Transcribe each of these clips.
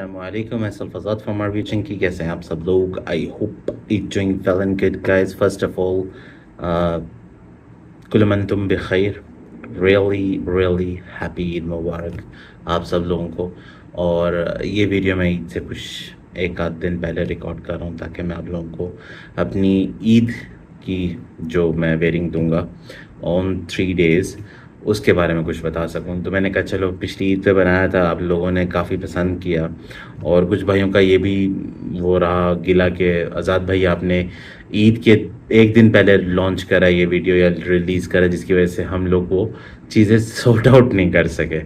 Assalamualaikum, myself Azad from RV Chinky. कैसे हैं आप सब लोग? I hope you're doing well and good, guys. First of all, uh, कुल मन तुम बखैर. Really happy ईद मुबारक आप सब लोगों को. और ये वीडियो मैं ईद से कुछ एक आध दिन पहले रिकॉर्ड कर रहा हूँ ताकि मैं आप लोगों को अपनी ईद की जो मैं वेयरिंग दूंगा ऑन 3 days उसके बारे में कुछ बता सकूं. तो मैंने कहा चलो पिछली ईद पे बनाया था, आप लोगों ने काफ़ी पसंद किया और कुछ भाइयों का ये भी वो रहा गिला कि आज़ाद भाई आपने ईद के एक दिन पहले लॉन्च करा ये वीडियो या रिलीज़ करा, जिसकी वजह से हम लोग वो चीज़ें सॉर्ट आउट नहीं कर सके.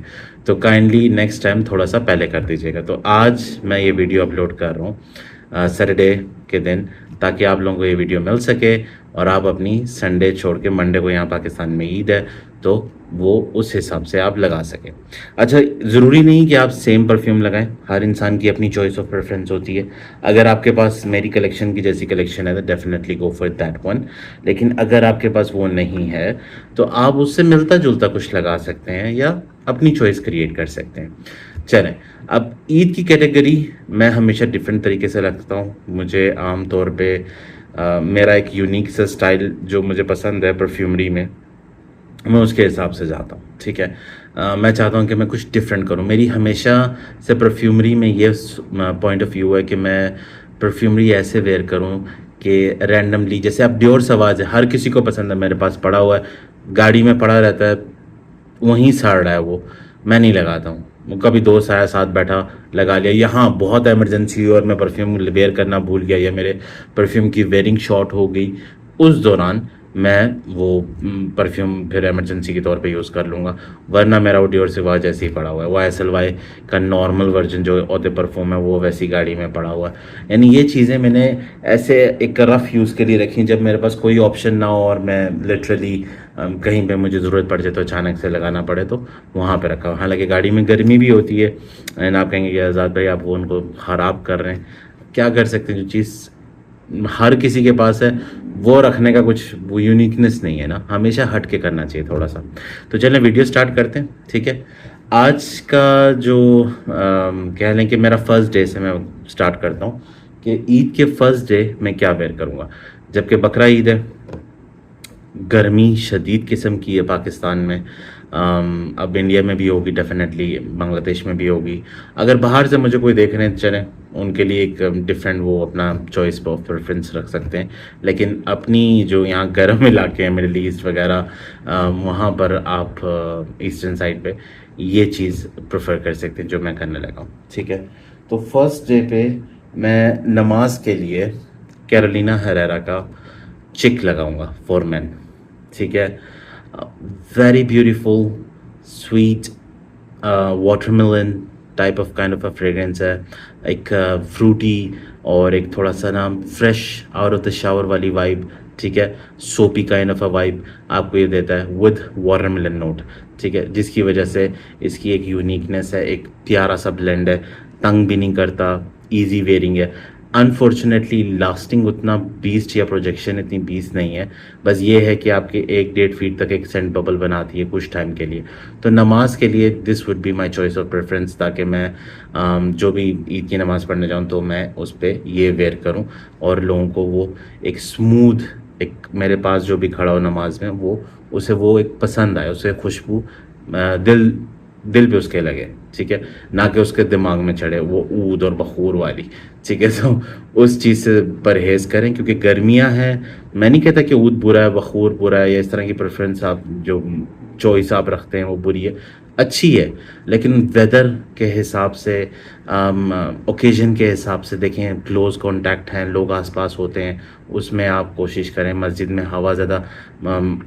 तो काइंडली नेक्स्ट टाइम थोड़ा सा पहले कर दीजिएगा. तो आज मैं ये वीडियो अपलोड कर रहा हूँ सैटरडे के दिन, ताकि आप लोगों को ये वीडियो मिल सके और आप अपनी संडे छोड़ के मंडे को, यहाँ पाकिस्तान में ईद है तो वो उस हिसाब से आप लगा सकें. अच्छा, ज़रूरी नहीं कि आप सेम परफ्यूम लगाएं, हर इंसान की अपनी चॉइस ऑफ प्रेफरेंस होती है. अगर आपके पास मेरी कलेक्शन की जैसी कलेक्शन है तो definitely go for that one. लेकिन अगर आपके पास वो नहीं है तो आप उससे मिलता जुलता कुछ लगा सकते हैं या अपनी चॉइस क्रिएट कर सकते हैं. चलें, अब ईद की कैटेगरी मैं हमेशा डिफरेंट तरीके से रखता हूँ. मुझे आम तौर पे मेरा एक यूनिक सा स्टाइल जो मुझे पसंद है परफ्यूमरी में, मैं उसके हिसाब से जाता हूँ. ठीक है, मैं चाहता हूँ कि मैं कुछ डिफरेंट करूँ. मेरी हमेशा से परफ्यूमरी में ये पॉइंट ऑफ व्यू है कि मैं परफ्यूमरी ऐसे वेयर करूँ कि रैंडमली, जैसे अब डियोर सवाज है, हर किसी को पसंद है, मेरे पास पड़ा हुआ है, गाड़ी में पड़ा रहता है, वहीं सड़ रहा है, वो मैं नहीं लगाता हूँ. कभी दोस्त आया साथ बैठा लगा लिया, यहाँ बहुत इमरजेंसी हुई और मैं परफ्यूम वेयर करना भूल गया या मेरे परफ्यूम की वेयरिंग शॉर्ट हो गई, उस दौरान मैं वो परफ्यूम फिर इमरजेंसी के तौर पे यूज़ कर लूँगा. वरना मेरा वो डियोर सिवाज जैसे ही पड़ा हुआ है, YSLY का नॉर्मल वर्जन जो ओते परफ्यूम है वो वैसी गाड़ी में पड़ा हुआ है. यानी ये चीज़ें मैंने ऐसे एक रफ़ यूज़ के लिए रखी, जब मेरे पास कोई ऑप्शन ना हो और मैं लिटरली कहीं पे मुझे ज़रूरत पड़ जाए तो अचानक से लगाना पड़े तो वहाँ पे रखा. हालांकि गाड़ी में गर्मी भी होती है एंड आप कहेंगे कि आज़ाद भाई आप वो उनको ख़राब कर रहे हैं. क्या कर सकते हैं, जो चीज़ हर किसी के पास है वो रखने का कुछ वो यूनिकनेस नहीं है ना, हमेशा हट के करना चाहिए थोड़ा सा. तो चलें वीडियो स्टार्ट करते हैं. ठीक है, आज का जो कह लें कि मेरा फर्स्ट डे से मैं स्टार्ट करता हूँ कि ईद के फर्स्ट डे मैं क्या वेयर करूँगा. जबकि बकरा ईद है, गर्मी शदीद किस्म की है पाकिस्तान में. अब इंडिया में भी होगी डेफिनेटली, बांग्लादेश में भी होगी. अगर बाहर से मुझे कोई देखने चले उनके लिए एक डिफरेंट वो अपना चॉइस ऑफ प्रेफरेंस रख सकते हैं. लेकिन अपनी जो यहाँ गर्म इलाके हैं, मिडल ईस्ट वगैरह, वहाँ पर आप ईस्टर्न साइड पे ये चीज़ प्रेफर कर सकते हैं जो मैं करने लगा हूँ. ठीक है, तो फर्स्ट डे पे मैं नमाज के लिए कैरोलिना हरेरा का चिक लगाऊंगा फॉर मैन. ठीक है, very beautiful sweet watermelon type of kind of a fragrance है. एक फ्रूटी और एक थोड़ा सा ना fresh out of the shower वाली वाइब. ठीक है, सोपी काइंड ऑफ अ वाइब आपको ये देता है विद वाटरमेलन नोट. ठीक है, जिसकी वजह से इसकी एक यूनिकनेस है, एक प्यारा सा ब्लेंड है, तंग भी नहीं करता, इजी वेयरिंग है. अनफॉर्चुनेटली लास्टिंग उतना बीस्ट या प्रोजेक्शन इतनी बीस्ट नहीं है. बस ये है कि आपके 1-1.5 फीट तक एक सेंट बबल बनाती है कुछ टाइम के लिए. तो नमाज के लिए this would be my choice of preference, ताकि मैं जो भी ईद की नमाज़ पढ़ने जाऊँ तो मैं उस पर ये वेयर करूँ और लोगों को वो एक स्मूथ, एक मेरे पास जो भी खड़ा हो नमाज में वो उसे वो एक पसंद आए, उसे खुशबू दिल पे उसके लगे. ठीक है, ना कि उसके दिमाग में चढ़े वो ऊद और बखूर वाली. ठीक है, तो उस चीज़ से परहेज़ करें क्योंकि गर्मियां हैं. मैं नहीं कहता कि ऊद बुरा है, बखूर बुरा है, या इस तरह की प्रेफरेंस आप जो चॉइस आप रखते हैं वो बुरी है, अच्छी है. लेकिन वेदर के हिसाब से, ओकेजन के हिसाब से देखें, क्लोज़ कांटेक्ट हैं, लोग आसपास होते हैं, उसमें आप कोशिश करें. मस्जिद में हवा ज़्यादा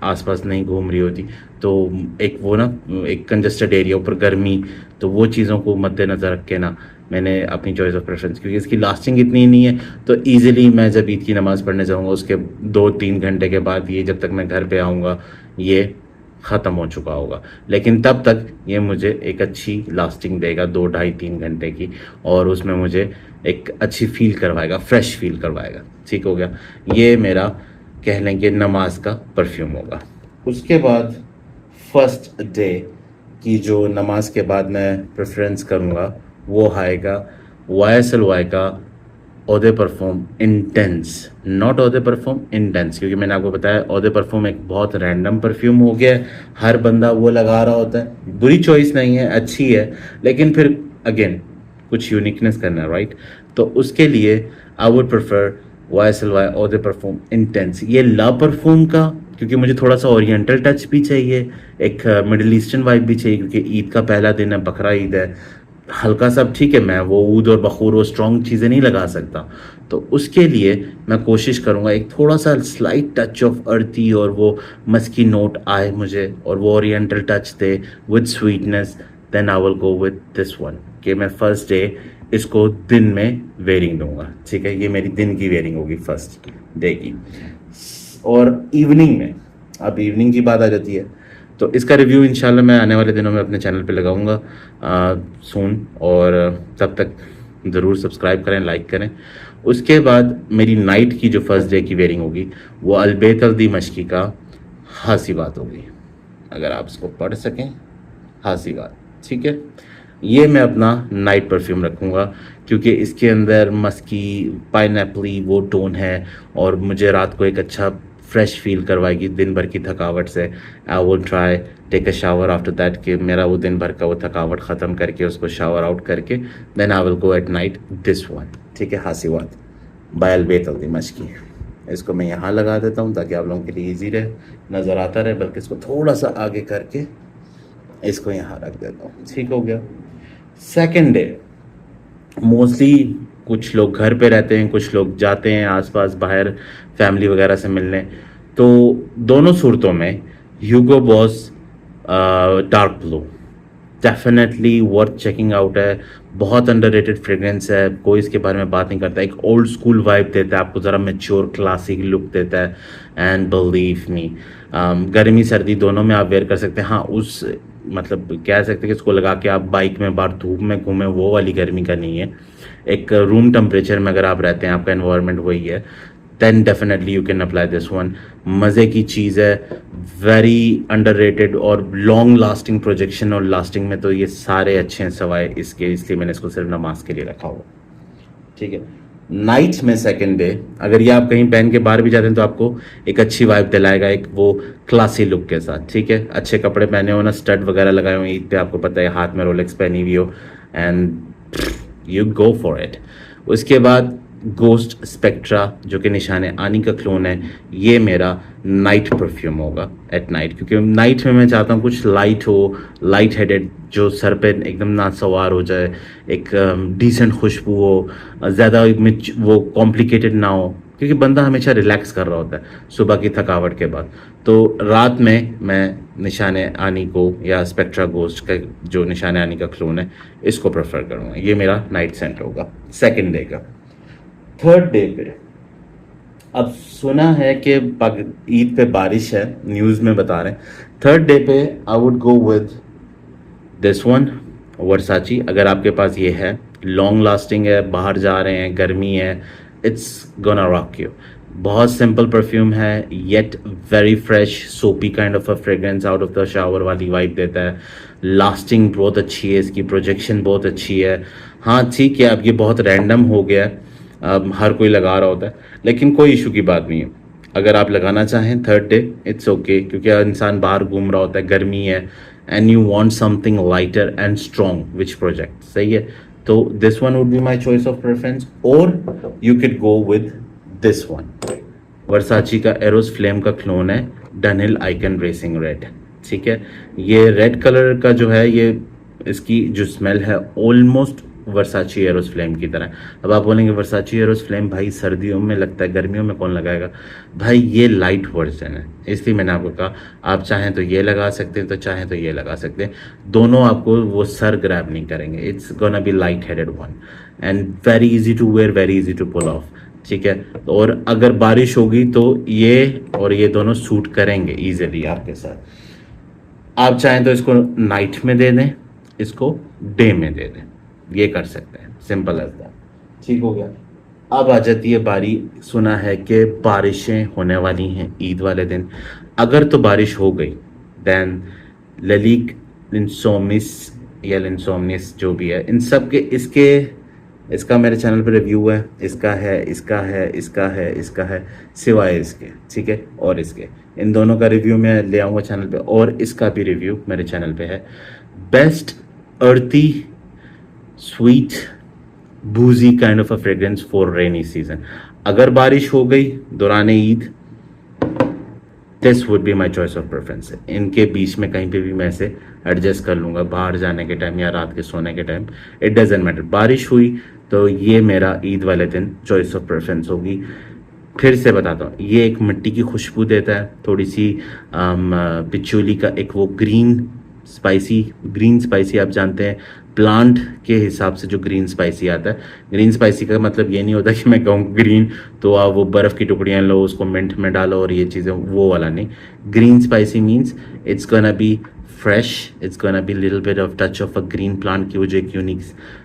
आसपास नहीं घूम रही होती, तो एक वो ना एक कंजस्टेड एरिया, ऊपर गर्मी, तो वो चीज़ों को मद्देनज़र रख के ना मैंने अपनी चॉइस ऑफ प्रेफरेंस, क्योंकि इसकी लास्टिंग इतनी नहीं है तो ईज़िली मैं जब ईद की नमाज़ पढ़ने जाऊँगा उसके 2-3 घंटे के बाद, ये जब तक मैं घर पे आऊँगा ये ख़त्म हो चुका होगा. लेकिन तब तक ये मुझे एक अच्छी लास्टिंग देगा 2-2.5-3 घंटे की, और उसमें मुझे एक अच्छी फील करवाएगा, फ्रेश फील करवाएगा. ठीक हो गया, ये मेरा कह लें कि नमाज का परफ्यूम होगा. उसके बाद फर्स्ट डे की जो नमाज के बाद मैं प्रेफरेंस करूँगा वो आएगा YSLY का ओदे परफ्यूम इंटेंस, नॉट ओदे परफ्यूम इंटेंस, क्योंकि मैंने आपको बताया ओदे परफ्यूम एक बहुत रैंडम परफ्यूम हो गया है, हर बंदा वो लगा रहा होता है। बुरी चॉइस नहीं है, अच्छी है, लेकिन फिर अगेन कुछ यूनिकनेस करना है, राइट? तो उसके लिए आई वुड प्रेफर YSLY ओदे परफ्यूम इंटेंस। ये ला परफ्यूम का, क्योंकि मुझे थोड़ा सा ओरिएंटल टच भी चाहिए, एक मिडिल ईस्टर्न वाइब भी चाहिए, क्योंकि ईद का पहला दिन है, बकरा ईद है, हल्का सा ठीक है, मैं वो ऊद और बखूर वो स्ट्रॉन्ग चीज़ें नहीं लगा सकता, तो उसके लिए मैं कोशिश करूँगा एक थोड़ा सा स्लाइट टच ऑफ अर्थी और वो मस्की नोट आए मुझे, और वो ओरिएंटल टच दे with sweetness. Then I will go with this one, कि मैं फर्स्ट डे इसको दिन में वेयरिंग दूंगा, ठीक है? ये मेरी दिन की वेयरिंग होगी फर्स्ट डे की। और इवनिंग में, अब इवनिंग की बात आ जाती है, तो इसका रिव्यू इंशाल्लाह मैं आने वाले दिनों में अपने चैनल पे लगाऊंगा सून, और तब तक ज़रूर सब्सक्राइब करें, लाइक करें। उसके बाद मेरी नाइट की जो फर्स्ट डे की वेयरिंग होगी वो अलबेत अल दिमश्की का हासी बात होगी, अगर आप इसको पढ़ सकें, हासी बात, ठीक है? ये मैं अपना नाइट परफ्यूम रखूँगा, क्योंकि इसके अंदर मस्की पाइनएप्पली वो टोन है, और मुझे रात को एक अच्छा फ्रेश फील करवाएगी दिन भर की थकावट से। I will try take a shower after that, कि मेरा वो दिन भर का वो थकावट ख़त्म करके उसको शावर आउट करके then I will go at night this one, ठीक है? हासीवात बाय अलबेत अल दिमश्की। इसको मैं यहाँ लगा देता हूँ ताकि आप लोगों के लिए ईजी रहे, नज़र आता रहे, बल्कि इसको थोड़ा सा आगे करके इसको यहाँ रख देता हूँ, ठीक हो गया? सेकेंड डे, मोस्टली कुछ लोग घर पे रहते हैं, कुछ लोग जाते हैं आसपास बाहर फैमिली वगैरह से मिलने, तो दोनों सूरतों में Hugo Boss dark blue definitely worth checking out है। बहुत अंडररेटेड फ्रेग्रेंस है, कोई इसके बारे में बात नहीं करता, एक ओल्ड स्कूल वाइब देता है आपको, ज़रा मैच्योर क्लासिक लुक देता है, एंड बिलीव मी गर्मी सर्दी दोनों में आप वेयर कर सकते हैं। हाँ, उस मतलब कह सकते हैं कि इसको लगा के आप बाइक में बाहर धूप में घूमें, वो वाली गर्मी का नहीं है। एक रूम टेम्परेचर में अगर आप रहते हैं, आपका एनवायरनमेंट वही है, then definitely you can apply this one. मज़े की चीज़ है, वेरी अंडररेटेड, और लॉन्ग लास्टिंग प्रोजेक्शन और लास्टिंग में तो ये सारे अच्छे हैं सवाए इसके, इसलिए मैंने इसको सिर्फ नमाज के लिए रखा हुआ, ठीक है? नाइट में सेकंड डे, अगर ये आप कहीं पहन के बाहर भी जाते हैं तो आपको एक अच्छी वाइब दिलाएगा, एक वो क्लासी लुक के साथ, ठीक है? अच्छे कपड़े पहने हो ना, स्टड वगैरह लगाए हो, ईद पे आपको पता है, हाथ में रोलेक्स पहनी हुई हो, and you go for it. उसके बाद गोस्ट स्पेक्ट्रा, जो कि निशान आनी का क्लोन है, ये मेरा नाइट परफ्यूम होगा एट नाइट, क्योंकि नाइट में मैं चाहता हूँ कुछ लाइट हो, लाइट हेडेड, जो सर पे एकदम ना सवार हो जाए, एक डिसेंट खुशबू हो, ज़्यादा वो कॉम्प्लिकेटेड ना हो, क्योंकि बंदा हमेशा रिलैक्स कर रहा होता है सुबह की थकावट के बाद। तो रात में मैं निशान आनी को, या स्पेक्ट्रा गोस्ट का जो निशान आनी का क्लोन है, इसको प्रेफर करूँगा। ये मेरा नाइट सेंट होगा सेकेंड डे का। थर्ड डे पे, अब सुना है कि ईद पे बारिश है, न्यूज़ में बता रहे हैं। थर्ड डे पे I would go with this one, Versace. अगर आपके पास ये है, लॉन्ग लास्टिंग है, बाहर जा रहे हैं, गर्मी है, इट्स गोना रॉक यू। बहुत सिंपल परफ्यूम है, येट वेरी फ्रेश सोपी kind of a fragrance, out of the shower वाली वाइब देता है। लास्टिंग बहुत अच्छी है इसकी, प्रोजेक्शन बहुत अच्छी है। हाँ ठीक है, अब ये बहुत रैंडम हो गया है, अब हर कोई लगा रहा होता है, लेकिन कोई इशू की बात नहीं है। अगर आप लगाना चाहें थर्ड डे, इट्स ओके, क्योंकि इंसान बाहर घूम रहा होता है, गर्मी है, and you want something lighter and strong which project, सही है? तो this one would be my choice of preference, और you can go with this one. Versace का एरोस फ्लेम का क्लोन है, डनहिल आइकन रेसिंग रेड, ठीक है? ये रेड कलर का जो है, ये इसकी जो स्मेल है ऑलमोस्ट वर्साची एरोस फ्लेम की तरह। अब आप बोलेंगे वर्साची एरोस फ्लेम भाई सर्दियों में लगता है, गर्मियों में कौन लगाएगा? भाई ये लाइट वर्जन है, इसलिए मैंने आपको कहा आप चाहें तो ये लगा सकते हैं, तो चाहें तो ये लगा सकते हैं, दोनों आपको वो सर ग्रैब नहीं करेंगे। It's gonna be light headed one and very easy to wear, very easy to pull off, ठीक है? और अगर बारिश होगी तो ये और ये दोनों सूट करेंगे ईजिली आपके साथ। आप चाहें तो इसको नाइट में दे दें, इसको डे में दे दें, ये कर सकते हैं, सिंपल एज दैट, ठीक हो गया? अब आ जाती है बारी, सुना है कि बारिशें होने वाली हैं ईद वाले दिन। अगर तो बारिश हो गई देन ललीक लिंसोमिस या लिंसोमिस जो भी है, इन सब के इसके इसका मेरे चैनल पे रिव्यू है, इसका है, इसका है, इसका है, इसका है, सिवाय इसके, ठीक है, और इसके, इन दोनों का रिव्यू मैं ले आऊँगा चैनल पे, और इसका भी रिव्यू मेरे चैनल पे है। बेस्ट अर्थी स्वीट बूजी kind of a fragrance for rainy season. अगर बारिश हो गई दौरान Eid, this would be my choice of preference. इनके बीच में कहीं पे भी मैं इसे एडजस्ट कर लूँगा, बाहर जाने के टाइम या रात के सोने के टाइम, इट डजेंट मैटर। बारिश हुई तो ये मेरा ईद वाले दिन चॉइस ऑफ प्रेफरेंस होगी। फिर से बताता हूँ, ये एक मिट्टी की खुशबू देता है, थोड़ी सी पिचोली का एक वो ग्रीन स्पाइसी आप जानते हैं, प्लांट के हिसाब से जो ग्रीन स्पाइसी आता है। ग्रीन स्पाइसी का मतलब ये नहीं होता कि मैं कहूँ ग्रीन तो आप वो बर्फ़ की टुकड़ियाँ लो, उसको मिंट में डालो और ये चीज़ें, वो वाला नहीं। Green spicy means it's gonna B fresh, it's gonna be little bit of touch of a green plant की वो जो एक यूनिक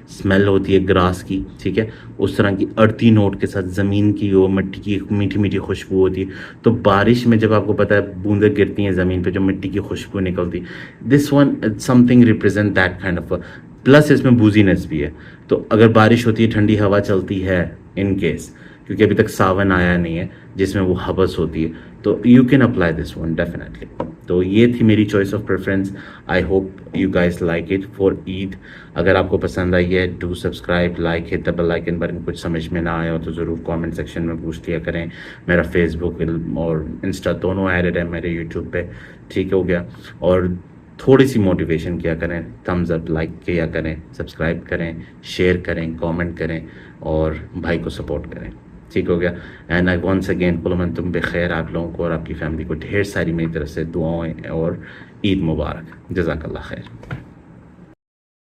स्मेल होती है ग्रास की, ठीक है, उस तरह की अर्थी नोट के साथ ज़मीन की वो मिट्टी की एक मीठी मीठी खुशबू होती है। तो बारिश में जब आपको पता है बूंदें गिरती हैं ज़मीन पे, जो मिट्टी की खुशबू निकलती, this one something represent that kind of. Plus इसमें बूजीनेस भी है। तो अगर बारिश होती है, ठंडी हवा चलती है, इन केस, क्योंकि अभी तक सावन आया नहीं है जिसमें वो हवस होती है, तो you can apply this one definitely. तो ये थी मेरी choice of preference. I hope you guys like it for Eid. अगर आपको पसंद आई है, do subscribe, like, hit the bell icon button. कुछ समझ में ना आया हो तो ज़रूर कमेंट सेक्शन में पूछ लिया करें। मेरा फेसबुक और इंस्टा दोनों एडेड है मेरे यूट्यूब पे, ठीक हो गया। और थोड़ी सी मोटिवेशन किया करें, थम्स अप, लाइक किया करें, सब्सक्राइब करें, शेयर करें, कमेंट करें और भाई को सपोर्ट करें, ठीक हो गया। एंड आई वंस अगेन कुल अमन तुम बखैर, आप लोगों को और आपकी फैमिली को ढेर सारी मेरी तरफ से दुआएं और ईद मुबारक। जज़ाकल्लाह खैर।